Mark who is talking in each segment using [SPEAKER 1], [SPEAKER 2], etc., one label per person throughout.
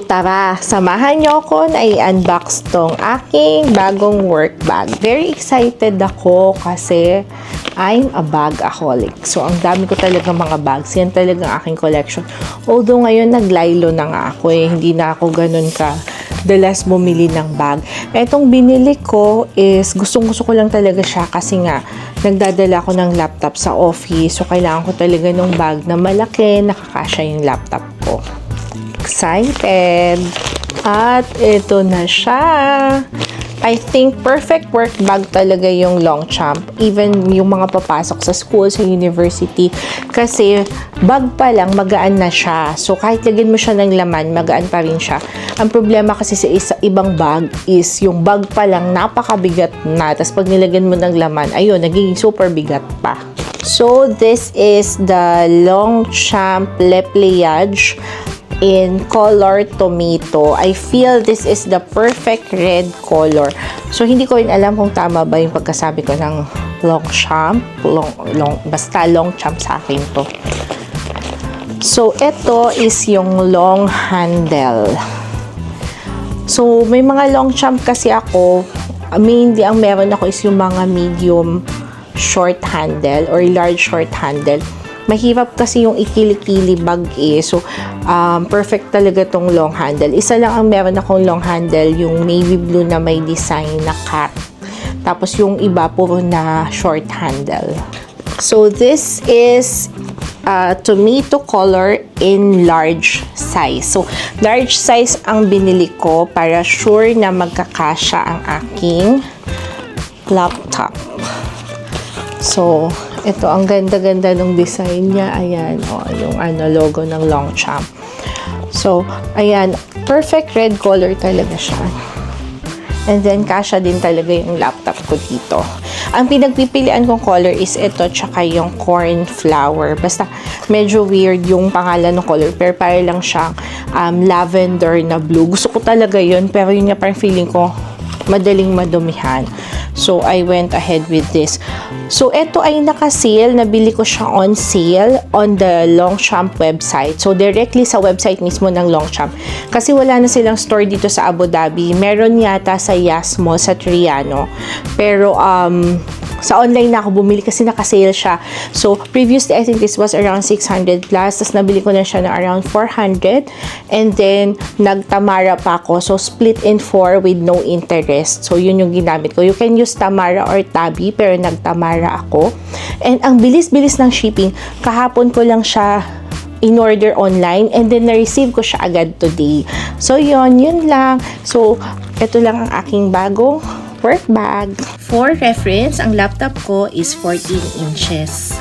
[SPEAKER 1] tara, samahan niyo ako na i-unbox tong aking bagong work bag. Very excited ako kasi I'm a bagaholic. So, ang dami ko talaga mga bags. Yan talaga ang aking collection. Although ngayon, naglaylo na nga ako eh. Hindi na ako ganun ka dalas bumili ng bag. Etong binili ko is gustong-gusto ko lang talaga siya kasi nga nagdadala ako ng laptop sa office. So, kailangan ko talaga ng bag na malaki, nakakasya yung laptop ko. Excited! At ito na siya. I think perfect work bag talaga yung Longchamp. Even yung mga papasok sa school, sa university. Kasi bag pa lang, magaan na siya. So kahit lagyan mo siya ng laman, magaan pa rin siya. Ang problema kasi sa ibang bag is yung bag pa lang napakabigat na. Tapos pag nilagyan mo ng laman, ayun, nagiging super bigat pa. So this is the Longchamp Le Pliage in color tomato. I feel this is the perfect red color. So, hindi ko rin alam kung tama ba yung pagkasabi ko ng Longchamp. Basta Longchamp sa akin to. So, ito is yung long handle. So, may mga Longchamp kasi ako. Mainly, ang meron ako is yung mga medium short handle or large short handle. Mahirap kasi yung ikili-kili bag eh. So, perfect talaga tong long handle. Isa lang ang meron akong long handle, yung navy blue na may design na cat. Tapos yung iba puro na short handle. So, this is tomato color in large size. So, large size ang binili ko para sure na magkakasya ang aking laptop. So, ito, ang ganda-ganda ng design niya. Ayan, yung logo ng Longchamp. So, ayan, perfect red color talaga siya. And then, kasya din talaga yung laptop ko dito. Ang pinagpipilian kong color is ito, tsaka yung cornflower. Basta, medyo weird yung pangalan ng color. Pero para lang siyang lavender na blue. Gusto ko talaga yun. Pero yun nga parang feeling ko, madaling madumihan. So, I went ahead with this. So, ito ay naka-sale. Nabili ko siya on sale on the Longchamp website. So, directly sa website mismo ng Longchamp. Kasi wala na silang store dito sa Abu Dhabi. Meron yata sa Yas Mall, sa Triano. Pero, sa online na ako bumili kasi naka-sale siya. So, previously, I think this was around 600 plus. Tapos, nabili ko na siya na around 400. And then, nag-Tamara pa ako. So, split in 4 with no interest. So, yun yung ginamit ko. You can use Tamara or Tabi, pero nag-Tamara ako. And, ang bilis-bilis ng shipping. Kahapon ko lang siya in-order online. And then, na-receive ko siya agad today. So, yun lang. So, ito lang ang aking bagong work bag. For reference, ang laptop ko is 14 inches.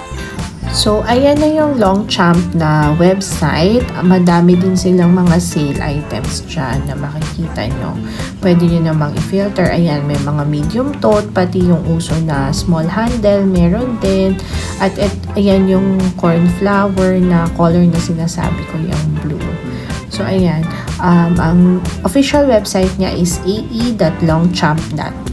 [SPEAKER 1] So, ayan na yung Longchamp na website. Madami din silang mga sale items dyan na makikita nyo. Pwede nyo namang i-filter. Ayan, may mga medium tote, pati yung uso na small handle, meron din. At ayan yung cornflower na color na sinasabi ko, yung blue. So, ayan. Ang official website niya is ae.longchamp.com.